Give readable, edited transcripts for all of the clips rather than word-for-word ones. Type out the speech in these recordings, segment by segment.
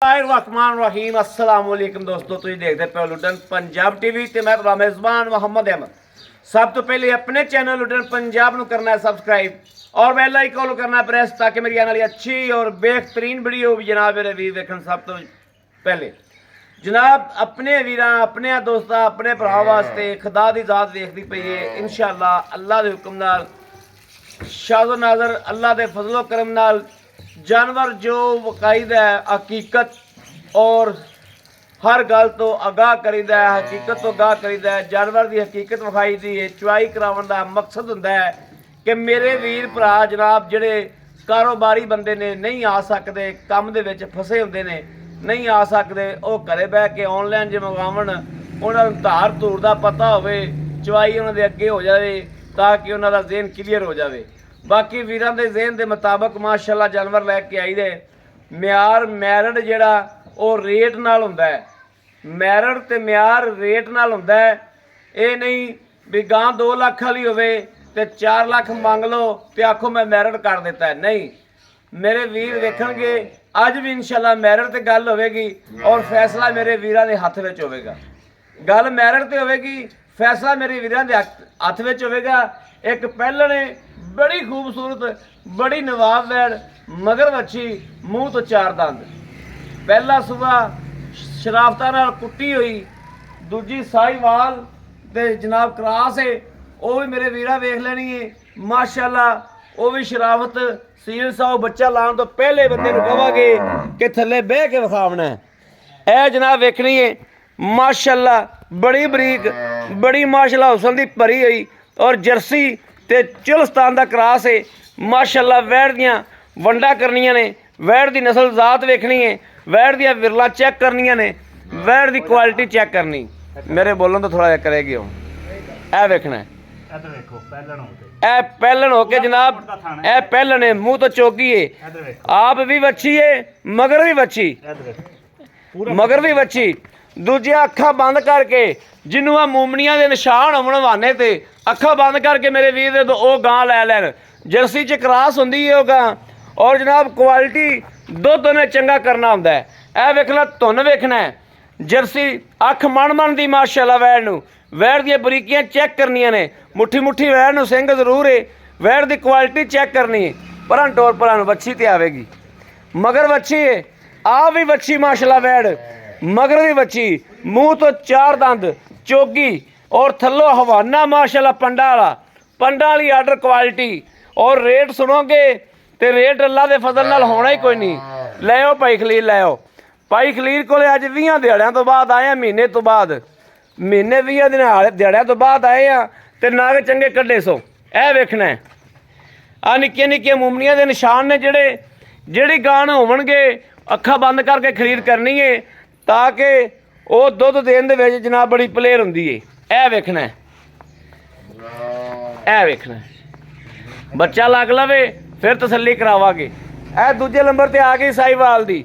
रहीम अस्सलाम वालेकुम दोस्तों, तुम देखते पे लुटन पंजाब टीवी ते मैं तुम्हारा मेज़बान मोहम्मद अहमद। सब तो पहले अपने चैनल लुटन पंजाब को करना है सब्सक्राइब और बेल आइकन करना है प्रेस, ताकि मेरी आने वाली अच्छी और बेहतरीन वीडियो भी जनाब मेरे वीर देखन। सब तो पहले जनाब अपने वीरां अपने दोस्तां अपने भरा वास्ते खुदा दी जात देखती पई है। इंशाअल्लाह अल्लाह के हुक्म नाल शाज़ो नाज़र अल्लाह के फजलो करम नाल जानवर जो वकायद है हकीकत और हर गल तो आगाह करीदा है, हकीकत तो आगाह करीदा है। जानवर की हकीकत विखाई दी है। चुआई करावन का मकसद होंदा है कि मेरे वीर भरा जनाब जिहड़े कारोबारी बंदे ने नहीं आ सकते, काम दे विच फसे होंदे ने, नहीं आ सकते, वो घरे बह के ऑनलाइन जो मंगावन, उन्होंने धार धूर का पता होवे, चुआई उन्होंने अगे हो जाए ताकि उन्होंने ज़हन क्लीयर हो जाए। बाकी वीरां दे ज़हन के मुताबिक माशाअल्लाह जानवर लैके आई दे। म्यार मैरिड जिहड़ा वो रेट नाल हुंदा है, मैरिड ते म्यार रेट नाल हुंदा है। ये नहीं भी गां 2 लाख वाली होवे ते 4 लाख मंग लो ते आखो मैं मैरिड कर दिता है। नहीं, मेरे वीर देखणगे अज भी इंशाअल्लाह मैरिड ते गल होवेगी और फैसला मेरे वीरां दे हत्थ विच होवेगा। गल मैरिड ते होवेगी, फैसला मेरे वीरां दे हत्थ विच होवेगा। एक पहलने बड़ी खूबसूरत बड़ी नवाब वैड़ मगर वच्छी मूँह तो 4 दंद, पहला सुबह शराफता नाल कुट्टी हुई, दूजी साहिवाल ते जनाब क्रास है, वो भी मेरे वीरा वेख लेनी है माशाअल्लाह। वो भी शराफत सील साओ बच्चा लाने तो पहले बंदे नूं कहांगे कि थल्ले बह के विखावना है। ए जनाब वेखनी है माशाअल्लाह, बड़ी बरीक बड़ी माशाअल्लाह हुसन दी भरी हुई और जर्सी ते चुलस्तान का क्रास है माशाअल्लाह। वैड़ दियाँ वंडा करनियां ने, वैड़ की नस्ल जात वेखनी है, वैड़ दियाँ विरला चैक करनियां ने, वैड़ की क्वालिटी चैक करनी। मेरे बोलन तो थोड़ा जिहा करेगी हो। ए वेखना है, ए पहलन हो के जनाब, ए पहलन है, मूँह तो चौकी है, आप भी वच्छी है, मगर भी वच्छी, मगर भी वच्छी। दूजे अखा बंद करके जिन्हों आ मूमनिया के निशान होवन हवाने ते अखा बंद करके मेरे वीर दे वो गां लै लैन। जर्सी च क्रास होंदी है वो गां और जनाब क्वालिटी दुध ने चंगा करना होंदा है। ए वेखना धुन वेखना है, जर्सी अख मन मन दी माशाअल्लाह। वैड़ नूं वैड़ दी बरीकियां चैक करनियां ने, मुट्ठी मुट्ठी वैड़ नूं सिंग जरूर है, वैड़ दी क्वालिटी चैक करनी है। परां टोर परां वच्छी ते आवेगी, मगर वच्छी है, आ भी वच्छी माशाअल्लाह। वैड़ मगर भी वच्छी, मूँह तो 4 दंद, चोगी और थल्लों हवाना माशाअल्लाह पंडा वाला, पंडा वाली आर्डर क्वालिटी। और रेट सुनोगे तो रेट अल्लाह के फजल नाल होना ही कोई नहीं। लैओ भाई खलील, लैओ भाई खलील को अज 20 दिहाड़ियों तो बाद आए हैं, महीने तो बाद, महीने 20 दिहाड़ियों तो बाद आए हैं तो नाग चंगे कड्डे सो। ए वेखना है आ निक्के निक्के मुमनिया के निशान ने जिहड़े जिहड़ी गान होवणगे अखा बंद करके खरीद करनी है ताकि वो दुध देने दे जनाब बड़ी पलेर होंदी है। ए वेखना है, ए वेखना है, बच्चा लग लवे फिर तसल्ली करावांगे। ए दूजे नंबर ते आ गई साहिवाल दी,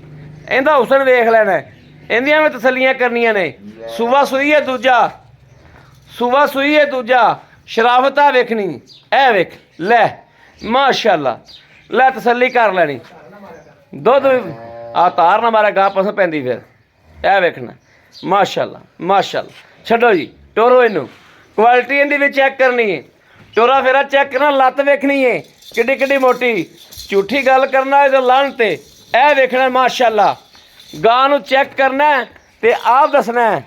इहदा हुसन वेख लेना है, इहदियां भी तसल्लियां करनियां ने। सूबा सूई है दूजा, सूबा सूई है दूजा, शराफता वेखनी। ए वेख लै माशाअल्लाह, लै तसल्ली कर लैनी, दुध आ तार ना मारे गां पसंद पैंदी फिर। ए वेखना माशाअल्लाह माशाअल्लाह। छड्डो जी टोरो इनू, क्वालिटी इहदी भी चैक करनी है, टोरा फेरा चैक करना, लत्त वेखनी है किड्डी किड्डी मोटी। झूठी गल करना है तो लान ते। ए वेखना माशाअल्लाह, गां नूं चैक करना है ते आप दसना है,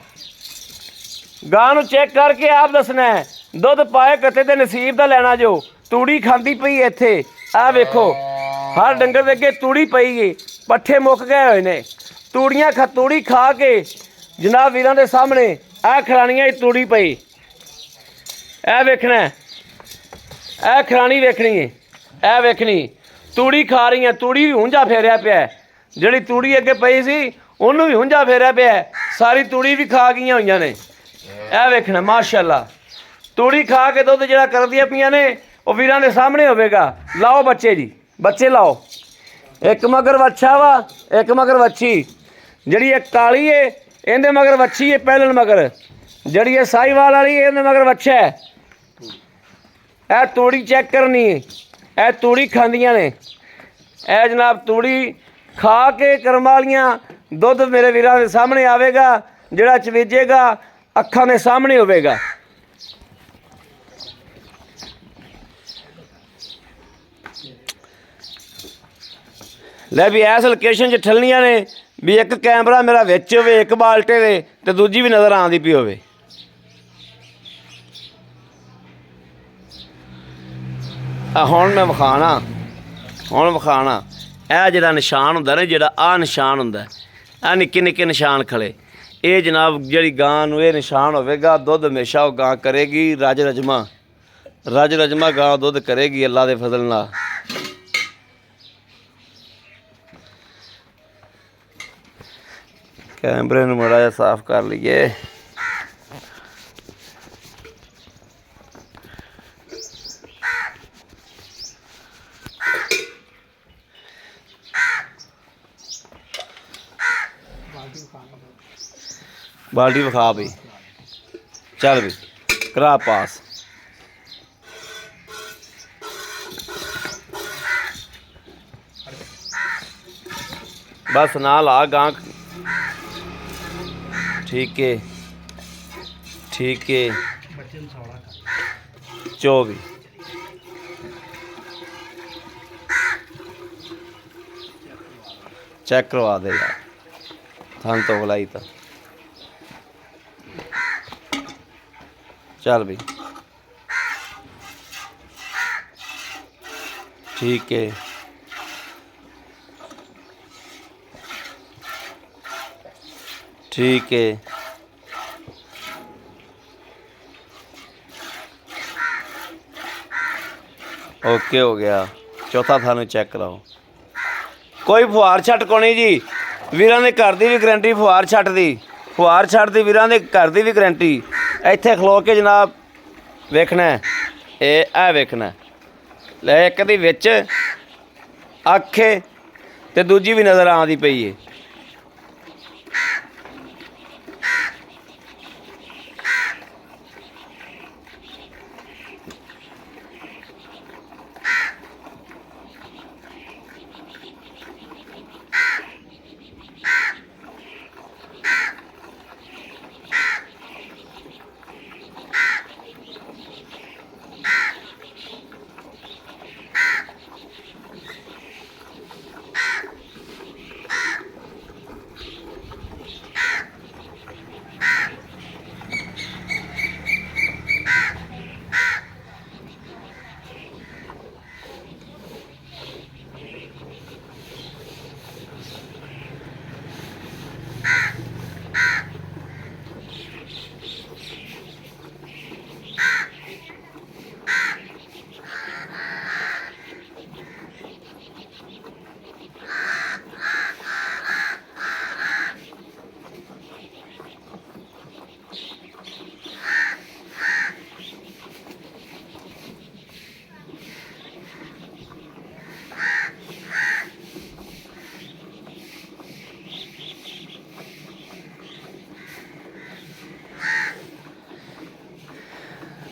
गां नूं चैक करके आप दसना है। दुध पाए कते ते नसीब दा लैना जो, तूड़ी खांदी पई इत्थे। आ वेखो हर डंगर दे अगे तूड़ी पई है, पट्ठे मुक गए हुए ने, तूड़ियां तूड़ी खा के जनाब वीरां दे सामने आ खरानियां तूड़ी पई। ए वेखना है, ए खरानी वेखनी है, ए वेखनी तूड़ी खा रही है, तूड़ी भी हुंजा फेरिया पिया है, जिहड़ी तूड़ी अगे पई सी उन्होंने भी हुंजा फेरिया पिया है, सारी तूड़ी भी खा गई हुई ने। ए वेखना माशाअल्लाह, तूड़ी खा के दुध जिहड़ा करदियां पियां ने वो वीरां दे सामने होवेगा। लाओ बच्चे जी, बच्चे लाओ। एक मगर वच्छा वा, एक मगर वच्छी, जिहड़ी एक काली है इहदे मगर वच्छी है पहलन मगर, जिहड़ी है साहिवाल वाली है इहदे मगर वच्छा है। ए तूड़ी चैक करनी है, ए तूड़ी खांदियां ने, ए जनाब तूड़ी खा के करम वालियां ਦੁੱਧ ਮੇਰੇ ਵੀਰਾਂ ਦੇ ਸਾਹਮਣੇ ਆਵੇਗਾ, ਜਿਹੜਾ ਚਵੇਜੇਗਾ ਅੱਖਾਂ ਦੇ ਸਾਹਮਣੇ ਹੋਵੇਗਾ। ਲੈ ਵੀ ਇਸ ਲੋਕੇਸ਼ਨ 'ਚ ਠੱਲੀਆਂ ਨੇ ਵੀ ਇੱਕ ਕੈਮਰਾ ਮੇਰਾ ਵਿੱਚ ਹੋਵੇ, ਇੱਕ ਬਾਲਟੇ ਦੇ, ਤੇ ਦੂਜੀ ਵੀ ਨਜ਼ਰ ਆਉਂਦੀ ਪਈ ਹੋਵੇ। ਹੁਣ ਮੈਂ ਵਿਖਾਣਾ, ਇਹ ਜਿਹੜਾ ਨਿਸ਼ਾਨ ਹੁੰਦਾ ਨਾ, ਜਿਹੜਾ ਆਹ ਨਿਸ਼ਾਨ ਹੁੰਦਾ, ਇਹ ਨਿੱਕੇ ਨਿੱਕੇ ਨਿਸ਼ਾਨ ਖਲੇ, ਇਹ ਜਨਾਬ ਜਿਹੜੀ ਗਾਂ ਨੂੰ ਇਹ ਨਿਸ਼ਾਨ ਹੋਵੇਗਾ। ਦੁੱਧ ਹਮੇਸ਼ਾ ਉਹ ਗਾਂ ਕਰੇਗੀ ਰਜ ਰਜਮਾ ਗਾਂ ਦੁੱਧ ਕਰੇਗੀ ਅੱਲਾ ਦੇ ਫਜ਼ਲ ਨਾਲ। कैमरे ਨੂੰ ਮਾੜਾ ਜਿਹਾ ਸਾਫ਼ ਕਰ ਲਈਏ। बाल्टी विखा भी, चल भी करा पास। बस ना ला गां, ठीक है 24 चेक करवा दे यार, थान तो बुलाई था। चल भी ठीक है, ठीक है। ओके हो गया। चौथा थानू चेक कराओ। कोई फुहार छट को नहीं जी, वीरां दे घर दी भी गारंटी फुहार छट दी, फुहार छट दी वीरां दे घर दी भी गारंटी। इत्थे खलो के जनाब वेखना है, ए वेखना ले, एक दी विच अख है ते दूजी भी नज़र आंदी पई है।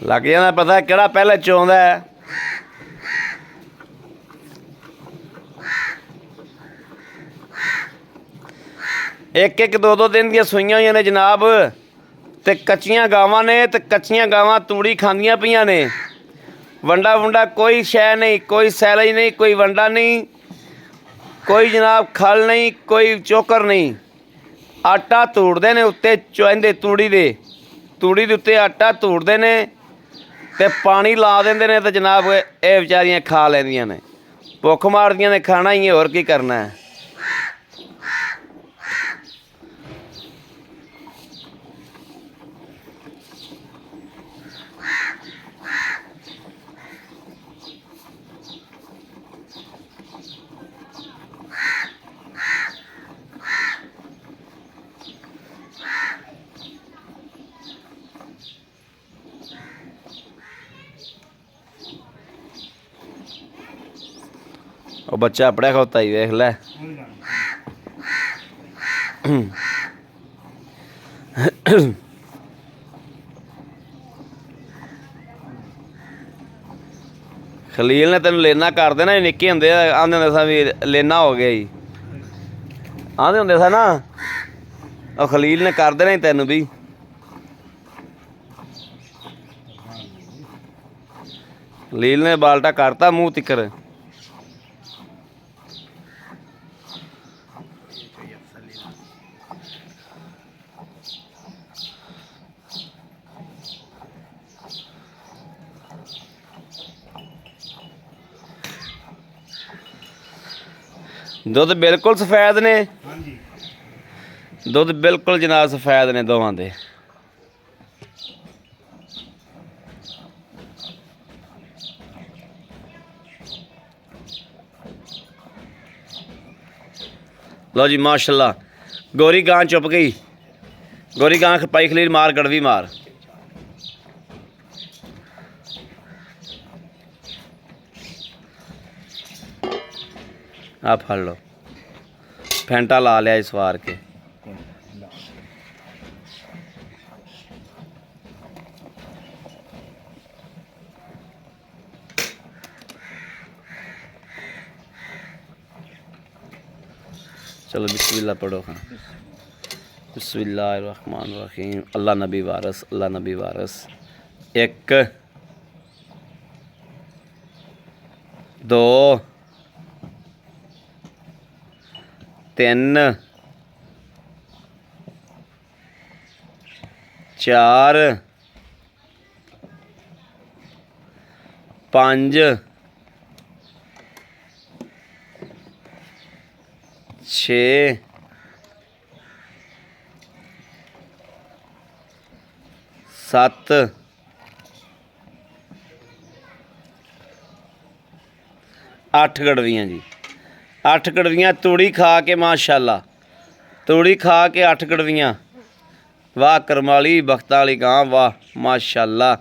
लग जाना पता किहड़ा पहले चौंदा है। एक एक दो दो दिन दियां सूईयां होईयां ने जनाब, ते कच्चियां गावां ने, ते कच्चियां गावां तूड़ी खांदियां पईयां ने। वंडा वुंडा कोई शै नहीं, कोई सैलज नहीं, कोई वंडा नहीं, कोई जनाब खल नहीं, कोई चोकर नहीं। आटा धूड़दे ने उत्ते चुहंदे तूड़ी दे उत्ते आटा धूड़दे ने ते पानी ला देंदे ने, ते जनाब ये बेचारियां खा लैंदियां ने। भुख मारदियां ने, खाना ही है, होर की करना है। और बच्चा पढ़िया खोता ही देख लै। खलील ने तेन लेना कर देना, निक्के होंदे आंदे भी लेना हो गया जी। ਆਂਦੇ ਹੁੰਦੇ ਸੀ ਨਾ ਉਹ ਖਲੀਲ ਨੇ ਕਰ ਦੇਣਾ ਤੈਨੂੰ ਵੀ। ਖਲੀਲ ਨੇ ਬਾਲਟਾ ਕਰਤਾ ਮੂੰਹ ਤਿੱਕਰ। ਦੁੱਧ ਬਿਲਕੁਲ ਸਫੈਦ ਨੇ। ਹਾਂਜੀ ਦੁੱਧ ਬਿਲਕੁਲ ਜਨਾਬ ਸਫੈਦ ਨੇ ਦੋਵਾਂ ਦੇ। लो जी माशाल्लाह गोरी गां चुप गई। गोरी गां खपाई खलील मार गड़वी मार। आ फड़ लो फेंटा ला लिया इस वार के। चलो बिस्मिल्लाह पढ़ो खां। बिस्मिल्लाहिर्रहमानिर्रहीम। अल्लाह नबी वारस, अल्लाह नबी वारस। एक दो तीन चार पांच छे सत्त अठ गड़वियाँ जी। 8 गड़वियाँ तूड़ी खा के माशाल्लाह। तूड़ी खा के 8 गड़वियाँ। वाह करमाली बख्तां वाली गां वाह माशाल्लाह।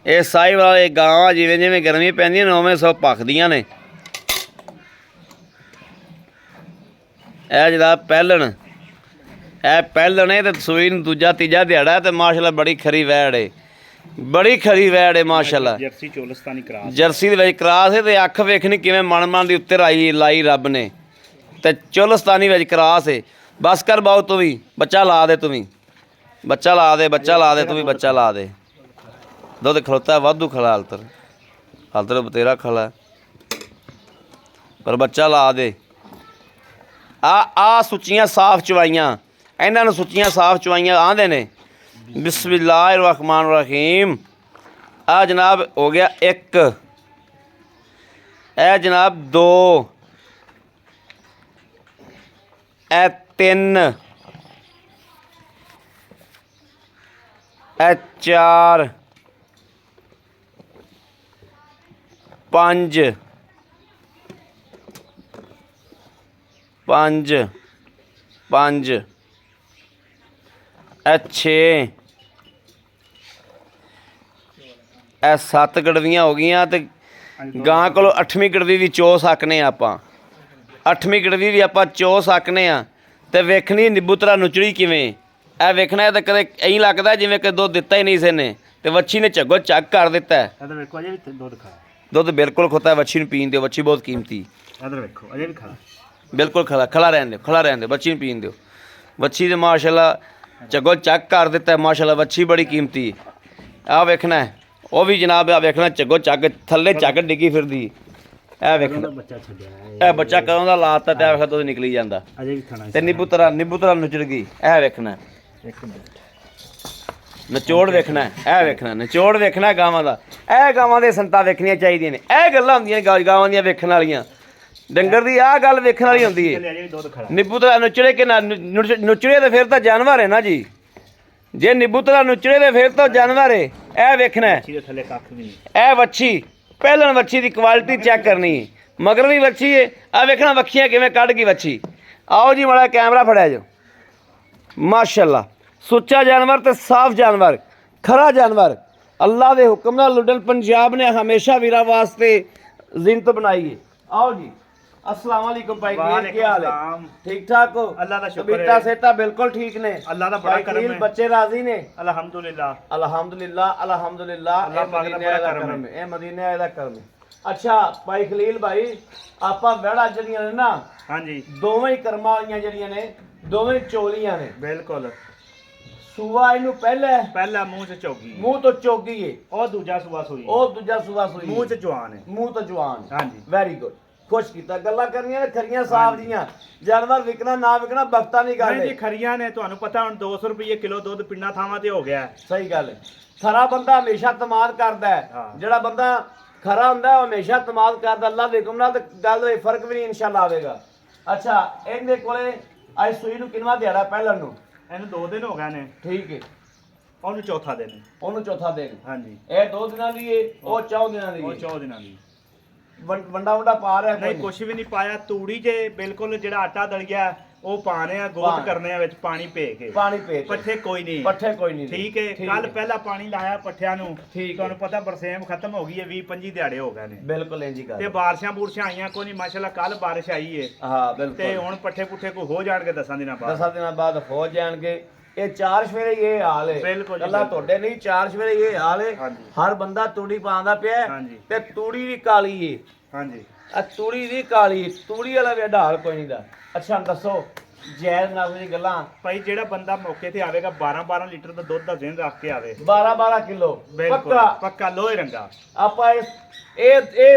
ये साई वाले गां जिवें जिवें गर्मी पैंदी ने उवें सौ पकदियां ने। जनाब पैलन पैलन है तो सूई दूजा तीजा दिहाड़ा है तो माशाल्लाह बड़ी खरी वैड़ है। बड़ी खरी वैड़ है माशाल्लाह। जर्सी चोलस्तानी क्रॉस जर्सी दे विच क्रॉस है तो अख वेखनी किवें मन दी उत्ते लाई रब ने ते चोलस्तानी विच क्रॉस है। बस कर बाऊ तू भी बच्चा ला दे। तू भी बच्चा ला दे। बच्चा ला दे। तू भी बच्चा ला दे। दुध खलोता है वाधू खला हालतर बतेरा खला पर बच्चा ला दे। आ सुच्चियाँ साफ चवाइयाँ इन्हां नूं सुच्चियाँ साफ चवाइयाँ आंदे ने। बिस्मिल्लाहिर्रहमानिर्रहीम। आ जनाब हो गया एक। ए जनाब दो। ए तीन। ए चार पांच पांच पांच ए छे ए 7 गड़वियाँ हो गई तो गां को 8वीं गड़वी भी चो सकने आपां। 8वीं गड़वी भी आप चो सकने तो वेखनी निबूतरा नुचड़ी किवें ए वेखना तो कदे यही लगता जिवें कि दुध दिता ही नहीं इसे ने तो वच्छी ने झग्गो झग कर दिता है। दुध बिल्कुल खोता है। वच्छी नूं पीन दिओ। वच्छी बहुत कीमती। बिल्कुल खला खला रहन दो। खला रहन दो। वच्छी नूं पीन दिओ। वच्छी तो माशाल्लाह झग्गो झग कर दिता है माशाल्लाह। वच्छी बड़ी कीमती। आ वेखना है वह भी जनाब आ वेखना झग्गो झग थल्ले झग डिगी फिरदी। ए वेखना ए बच्चा कदों दा लाता ते वेख दुध निकली जांदा ते निबूतरा नुचड़ गई। ए वेखना नचोड़ वेखना है। वेखना नचोड़ वेखना गावां दा। ए गावां दे संता वेखनियां चाहिदियां ने। ए गल्लां हुंदियां गावां दियां वेखण वालियां। डंगर दी आ गल वेखण वाली हुंदी है। निबूतरा नुचड़े के ना नुचड़े ते फिर तां जानवर है ना जी। जे निबूतरा नुचड़े ते फिर तां जानवर है। ए वेखना ए वच्छी पहलन वच्छी दी क्वालिटी चेक करनी है। मगर भी वच्छी है। आ वेखना वक्खियां किवें कढ गई वच्छी। आओ जी माड़ा कैमरा फड़िया जो माशाल्लाह। सुच्चा जानवर तो साफ जानवर खरा जानवर अल्लाह के हुक्म नाल लुडन पंजाब ने हमेशा वीरा वास्ते जिनत बनाई है। आओ जी अस्सलाम वालेकुम भाई क्या हाल है? ठीक ठाक हो? अल्लाह का शुक्र तबीयत सेहत बिल्कुल ठीक ने? अल्लाह का बड़ा करम है। बच्चे राजी ने? अल्हम्दुलिल्लाह अल्हम्दुलिल्लाह अल्हम्दुलिल्लाह। ए मदीने दा करम है। ਅੱਛਾ ਭਾਈ ਖਲੀਲ ਭਾਈ, ਆਪਾਂ ਵੜਾ ਜਿਹੜੀਆਂ ਨੇ ਨਾ ਹਾਂਜੀ ਦੋਵੇਂ ਹੀ ਕਰਮਾਂ ਵਾਲੀਆਂ ਜਿਹੜੀਆਂ ਨੇ, ਦੋਵੇਂ ਚੋਲੀਆਂ ਨੇ। ਬਿਲਕੁਲ। ਸੂਆ ਇਹਨੂੰ ਪਹਿਲਾ ਮੂੰਹ 'ਚ ਚੌਗੀ, ਮੂੰਹ ਤੋਂ ਚੋਗੀ ਏ, ਉਹ ਦੂਜਾ ਸੂਆ ਸੂਈ, ਉਹ ਦੂਜਾ ਸੂਆ ਸੂਈ, ਮੂੰਹ 'ਚ ਜਵਾਨ ਹੈ, ਮੂੰਹ ਤੋਂ ਜਵਾਨ। ਹਾਂਜੀ ਵੈਰੀ ਗੁੱਡ, ਖੁਸ਼ ਕੀਤਾ। ਗੱਲਾਂ ਕਰਨੀਆਂ ਨੇ ਖਰੀਆਂ ਸਾਫ ਦੀਆਂ, ਜਾਨਵਰ ਵਿਕਣਾ ਨਾ ਵਿਕਣਾ ਬਖਤਾ ਨਹੀਂ ਗੱਲ ਨਹੀਂ ਜੀ, ਖਰੀਆਂ ਨੇ ਤੁਹਾਨੂੰ ਪਤਾ ਹੁਣ 200 ਰੁਪਏ ਕਿਲੋ ਦੁੱਧ ਪਿੰਡਾਂ ਥਾਵਾਂ ਤੇ ਹੋ ਗਿਆ। ਸਹੀ ਗੱਲ ਹੈ। ਖਰਾ ਬੰਦਾ ਹਮੇਸ਼ਾ ਤਮਾਦ ਕਰਦਾ ਹੈ, ਜਿਹੜਾ ਬੰਦਾ ਖਰਾ ਹੁੰਦਾ ਉਹ ਹਮੇਸ਼ਾ ਤਮਾਦ ਕਰਦਾ। ਅੱਲਾ ਦੇ ਹੁਕਮ ਨਾਲ ਤੇ ਗੱਲ ਹੋਏ ਫਰਕ ਵੀ ਨਹੀਂ ਇਨਸ਼ਾਅੱਲਾ ਆਵੇਗਾ। ਅੱਛਾ, ਇਹਦੇ ਕੋਲੇ ਅੱਜ ਸੂਈ ਨੂੰ ਕਿੰਨਾ ਦਿਹਾੜਾ ਪਹਿਲਣ ਨੂੰ? ਇਹਨੂੰ 2 ਦਿਨ ਹੋ ਗਏ ਨੇ। ਠੀਕ ਹੈ, ਉਹਨੂੰ ਚੌਥਾ ਦਿਨ, ਉਹਨੂੰ ਚੌਥਾ ਦਿਨ। ਹਾਂਜੀ, ਇਹ 2 ਦਿਨਾਂ ਦੀ ਏ, ਉਹ 4 ਦਿਨਾਂ ਦੀ ਉਹ ਏ। 4 ਦਿਨਾਂ ਦੀ। ਵੰਡਾ ਪਾ ਰਿਹਾ ਨਹੀਂ, ਕੁਝ ਵੀ ਨਹੀਂ ਪਾਇਆ। ਤੂੜੀ 'ਚ ਬਿਲਕੁਲ ਜਿਹੜਾ ਆਟਾ ਦਲਿਆ ਉਹ ਪਾਣੇ ਆ, ਗੋਦ ਕਰਨੇ ਆ ਵਿੱਚ ਪਾਣੀ ਭੇ ਕੇ, ਪਾਣੀ ਭੇ ਕੇ। ਪੱਠੇ ਕੋਈ ਨਹੀਂ, ਪੱਠੇ ਕੋਈ ਨਹੀਂ। ਠੀਕ ਹੈ। ਕੱਲ ਪਹਿਲਾ ਪਾਣੀ ਲਾਇਆ ਪੱਠਿਆਂ ਨੂੰ, ਠੀਕ ਤੁਹਾਨੂੰ ਪਤਾ ਬਰਸੇਮ ਖਤਮ ਹੋ ਗਈ ਹੈ, 20-25 ਦਿਹਾੜੇ ਹੋ ਗਏ ਨੇ। ਬਿਲਕੁਲ ਇੰਜੀ ਗੱਲ। ਤੇ ਬਾਰਿਸ਼ਾਂ ਬੂਰਸ਼ਾਂ ਆਈਆਂ ਕੋਈ ਨਹੀਂ, ਮਾਸ਼ਾਅੱਲਾ ਕੱਲ ਬਾਰਿਸ਼ ਆਈ ਏ। ਹਾਂ ਬਿਲਕੁਲ। ਤੇ ਹੁਣ ਪੱਠੇ ਪੁੱਠੇ ਕੋ ਹੋ ਜਾਣਗੇ 10 ਦਿਨਾਂ ਬਾਅਦ। 10 ਦਿਨਾਂ ਬਾਅਦ ਹੋ ਜਾਣਗੇ। ਇਹ 4 ਸਵੇਰੇ ਇਹ ਹਾਲ ਹੈ। ਬਿਲਕੁਲ ਅੱਲਾ ਤੁਹਾਡੇ ਨਹੀਂ, 4 ਸਵੇਰੇ ਇਹ ਹਾਲ ਹੈ। ਹਰ ਬੰਦਾ ਤੂੜੀ ਪਾਉਂਦਾ ਪਿਆ ਤੇ ਤੂੜੀ ਵੀ ਕਾਲੀ ਏ। ਹਾਂਜੀ, ਆ ਤੂੜੀ ਵੀ ਕਾਲੀ, ਤੂੜੀ ਵਾਲਾ ਵੀ ਢਾਲ ਕੋਈ ਨਹੀਂ ਦਾ। ਅੱਛਾ ਦੱਸੋ ਜੈਜ਼ ਨਾਲ ਦੀ ਗੱਲਾਂ। ਭਾਈ ਜਿਹੜਾ ਬੰਦਾ ਮੌਕੇ ਤੇ ਆਵੇਗਾ 12-12 ਲੀਟਰ ਦਾ ਦੁੱਧ ਦਾ ਦਿਨ ਰੱਖ ਕੇ ਆਵੇ, 12 ਕਿਲੋ ਬਿਲਕੁਲ ਪੱਕਾ ਲੋਹੇ ਰੰਗਾ। ਆਪਾਂ ਇਹ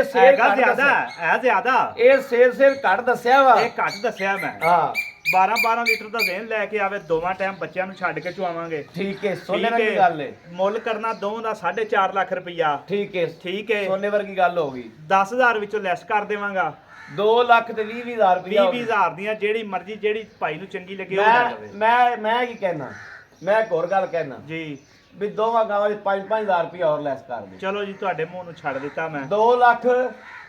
ਸੇਰ ਜ਼ਿਆਦਾ ਹੈ, ਜ਼ਿਆਦਾ ਇਹ ਸੇਰ ਘੱਟ ਦੱਸਿਆ ਵਾ, ਇਹ ਘੱਟ ਦੱਸਿਆ ਮੈਂ। ਹਾਂ 12-12 ਲੀਟਰ ਦਾ ਦੇਣ ਲੈ ਕੇ ਆਵੇ, ਦੋਵਾਂ ਟਾਈਮ ਬੱਚਿਆਂ ਨੂੰ ਛੱਡ ਕੇ ਚੁਆਵਾਂਗੇ। ਠੀਕ ਹੈ, ਸੋਨੇ ਵਰਗੀ ਗੱਲ ਹੈ। ਮੁੱਲ ਕਰਨਾ ਦੋਵਾਂ ਦਾ 4.5 ਲੱਖ ਰੁਪਈਆ। ਠੀਕ ਹੈ, ਠੀਕ ਹੈ, ਸੋਨੇ ਵਰਗੀ ਗੱਲ ਹੋ ਗਈ। 10,000 ਵਿੱਚੋਂ ਲੈਸ ਕਰ ਦੇਵਾਂਗਾ। 2 ਲੱਖ ਤੇ 20,000 ਰੁਪਇਆ। 20,000 ਦੀਆਂ ਜਿਹੜੀ ਮਰਜ਼ੀ, ਜਿਹੜੀ ਭਾਈ ਨੂੰ ਚੰਗੀ ਲੱਗੇ ਉਹ ਲੈ ਲਵੇ। ਮੈਂ ਕੀ ਕਹਿਣਾ, ਮੈਂ ਇੱਕ ਹੋਰ ਗੱਲ ਕਹਿਣਾ ਜੀ, ਵੀ ਦੋਵਾਂ ਗਾਵਾਂ ਦੇ 5-5,000 ਰੁਪਇਆ ਹੋਰ ਲੈਸ ਕਰ ਦੇ। ਚਲੋ ਜੀ, ਤੁਹਾਡੇ ਮੂੰਹ ਨੂੰ ਛੱਡ ਦਿੱਤਾ ਮੈਂ। 2 ਲੱਖ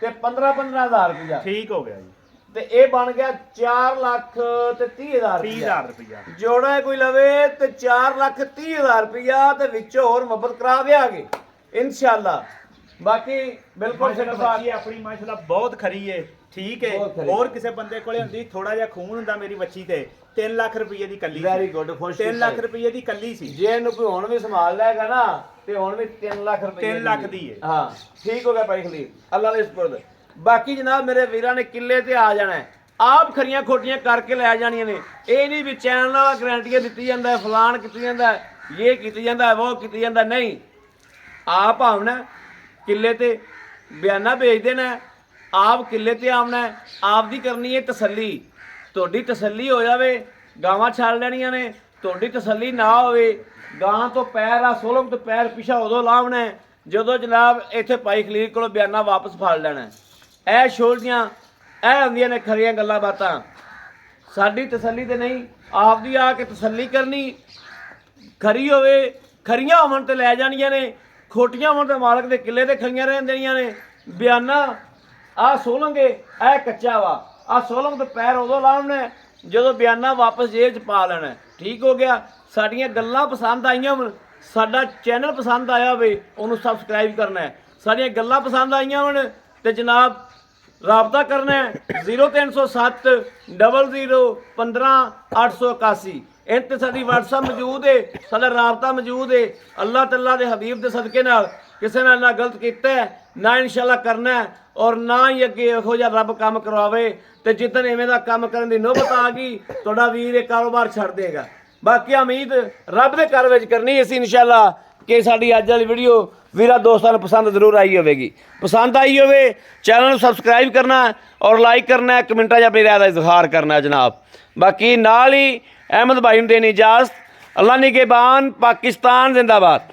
ਤੇ 15,000 ਰੁਪਇਆ ਠੀਕ ਹੋ ਗਿਆ ਜੀ। ਤੇ ਇਹ ਬਣ ਗਿਆ 4 ਲੱਖ ਤੇ 30,000 30,000 ਰੁਪਇਆ ਜੋੜਾ ਕੋਈ ਲਵੇ ਤੇ 4 ਲੱਖ 30,000 ਰੁਪਇਆ ਤੇ ਵਿੱਚੋਂ ਹੋਰ ਮੁਹੱਬਤ ਕਰਾ ਦਿਆਂਗੇ ਇਨਸ਼ਾਅੱਲਾ। ਬਾਕੀ ਬਿਲਕੁਲ ਬੱਚੀ ਆਪਣੀ ਮਾਸ਼ਾਅੱਲਾ ਬਹੁਤ ਖਰੀ ਏ। ਠੀਕ ਹੈ, ਹੋਰ ਕਿਸੇ ਬੰਦੇ ਕੋਲੇ ਹੁੰਦੀ ਥੋੜਾ ਜਿਹਾ ਖੂਨ ਹੁੰਦਾ ਮੇਰੀ ਬੱਚੀ ਤੇ 3 ਲੱਖ ਰੁਪਏ ਦੀ ਕੱਲੀ। ਵੈਰੀ ਗੁੱਡ, ਖੁਸ਼। 3 ਲੱਖ ਰੁਪਏ ਦੀ ਕੱਲੀ ਸੀ। ਜੇ ਇਹਨੂੰ ਕੋਈ ਹੁਣ ਵੀ ਸੰਭਾਲ ਲੈਗਾ ਨਾ ਤੇ ਹੁਣ ਵੀ 3 ਲੱਖ ਰੁਪਏ 3 ਲੱਖ ਦੀ ਹੈ। ਹਾਂ ਠੀਕ ਹੋ ਗਿਆ ਭਾਈ ਖਲੀਲ, ਅੱਲਾ ਦੇ ਸ਼ੁਕਰ। ਬਾਕੀ ਜਨਾਬ ਮੇਰੇ ਵੀਰਾਂ ਨੇ ਕਿੱਲੇ ਤੇ ਆ ਜਾਣਾ ਹੈ, ਆਪ ਖਰੀਆਂ ਖੋਟੀਆਂ ਕਰਕੇ ਲੈ ਜਾਣੀਆਂ ਨੇ। ਇਹ ਨਹੀਂ ਵੀ ਚੈਨਲ ਵਾਲਾ ਗਰੰਟੀਆਂ ਦਿੱਤੀ ਜਾਂਦਾ, ਫਲਾਣ ਕੀਤੀ ਜਾਂਦਾ, ਇਹ ਕੀਤੀ ਜਾਂਦਾ, ਉਹ ਕੀਤੀ ਜਾਂਦਾ। ਨਹੀਂ, ਆਪ ਆਉਣਾ ਕਿੱਲੇ ਤੇ, ਬਿਆਨਾ ਵੇਚ ਦੇਣਾ, ਆਪ ਕਿੱਲੇ ਤੇ ਆਉਣਾ, ਆਪ ਦੀ ਕਰਨੀ ਹੈ ਤਸੱਲੀ। ਤੁਹਾਡੀ ਤਸੱਲੀ ਹੋ ਜਾਵੇ, ਗਾਵਾਂ ਛੱਡ ਲੈਣੀਆਂ ਨੇ। ਤੁਹਾਡੀ ਤਸੱਲੀ ਨਾ ਹੋਵੇ, ਗਾਂ ਤੋਂ ਪੈਰ ਆ ਸੋਲਮ ਤੋਂ ਪੈਰ ਪਿਛਾ ਉਦੋਂ ਲਾਉਣਾ ਜਦੋਂ ਜਨਾਬ ਇੱਥੇ ਭਾਈ ਖਲੀਲ ਕੋਲੋਂ ਬਿਆਨਾ ਵਾਪਸ ਫੜ ਲੈਣਾ। ਇਹ ਛੋਟੀਆਂ ਇਹ ਹੁੰਦੀਆਂ ਨੇ ਖਰੀਆਂ ਗੱਲਾਂ ਬਾਤਾਂ। ਸਾਡੀ ਤਸੱਲੀ ਤੇ ਨਹੀਂ, ਆਪਦੀ ਆ ਕੇ ਤਸੱਲੀ ਕਰਨੀ। ਖਰੀ ਹੋਵੇ, ਖਰੀਆਂ ਹੋਵਣ ਤੇ ਲੈ ਜਾਣੀਆਂ ਨੇ, ਖੋਟੀਆਂ ਹੋਣ ਤੇ ਮਾਲਕ ਦੇ ਕਿੱਲੇ ਤੇ ਖਰੀਆਂ ਰਹਿਣ ਦੇਣੀਆਂ ਨੇ। ਬਿਆਨਾ ਆ ਸੋਲਣਗੇ, ਇਹ ਕੱਚਾ ਵਾ, ਆ ਸੋਲਣ ਤੇ ਪੈਰ ਉਦੋਂ ਲਾਉਣਾ ਜਦੋਂ ਬਿਆਨਾ ਵਾਪਸ ਜੇਬ 'ਚ ਪਾ ਲੈਣਾ। ਠੀਕ ਹੋ ਗਿਆ। ਸਾਡੀਆਂ ਗੱਲਾਂ ਪਸੰਦ ਆਈਆਂ ਹੋਣ, ਸਾਡਾ ਚੈਨਲ ਪਸੰਦ ਆਇਆ ਹੋਵੇ, ਉਹਨੂੰ ਸਬਸਕ੍ਰਾਈਬ ਕਰਨਾ ਹੈ। ਸਾਡੀਆਂ ਗੱਲਾਂ ਪਸੰਦ ਆਈਆਂ ਹੋਣ ਤੇ ਜਨਾਬ ਰਾਬਤਾ ਕਰਨਾ ਹੈ 0307 00 15 881। ਇਹ ਤੇ ਸਾਡੀ WhatsApp ਮੌਜੂਦ ਹੈ, ਸਾਡਾ ਰਾਬਤਾ ਮੌਜੂਦ ਹੈ। ਅੱਲਾਹ ਤਾਲਾ ਦੇ ਹਬੀਬ ਦੇ ਸਦਕੇ ਨਾਲ ਕਿਸੇ ਨਾਲ ਨਾ ਗਲਤ ਕੀਤਾ ਨਾ ਇਨਸ਼ਾਅੱਲਾ ਕਰਨਾ, ਔਰ ਨਾ ਹੀ ਅੱਗੇ ਇਹੋ ਜਿਹਾ ਰੱਬ ਕੰਮ ਕਰਵਾਵੇ। ਤੇ ਜਿੱਦਣ ਐਵੇਂ ਦਾ ਕੰਮ ਕਰਨ ਦੀ ਨੌਬਤ ਆ ਗਈ, ਤੁਹਾਡਾ ਵੀਰ ਇਹ ਕਾਰੋਬਾਰ ਛੱਡ ਦੇਗਾ। ਬਾਕੀ ਉਮੀਦ ਰੱਬ ਦੇ ਘਰ ਵਿੱਚ ਕਰਨੀ ਅਸੀਂ ਇਨਸ਼ਾਅੱਲਾ ਕਿ ਸਾਡੀ ਅੱਜ ਵਾਲੀ ਵੀਡੀਓ ਵੀਰਾਂ ਦੋਸਤਾਂ ਨੂੰ ਪਸੰਦ ਜ਼ਰੂਰ ਆਈ ਹੋਵੇਗੀ। ਪਸੰਦ ਆਈ ਹੋਵੇ ਚੈਨਲ ਨੂੰ ਸਬਸਕ੍ਰਾਈਬ ਕਰਨਾ ਔਰ ਲਾਈਕ ਕਰਨਾ, ਕਮੈਂਟਾਂ 'ਚ ਆਪਣੀ ਰਾਏ ਦਾ ਇਜ਼ਹਾਰ ਕਰਨਾ ਜਨਾਬ। ਬਾਕੀ ਨਾਲ ਹੀ ਅਹਿਮਦ ਭਾਈ ਨੂੰ ਦੇਣੀ ਇਜਾਜ਼ਤ। ਅੱਲਾ ਨਿਗਹਿਬਾਨ, ਪਾਕਿस्तान जिंदाबाद।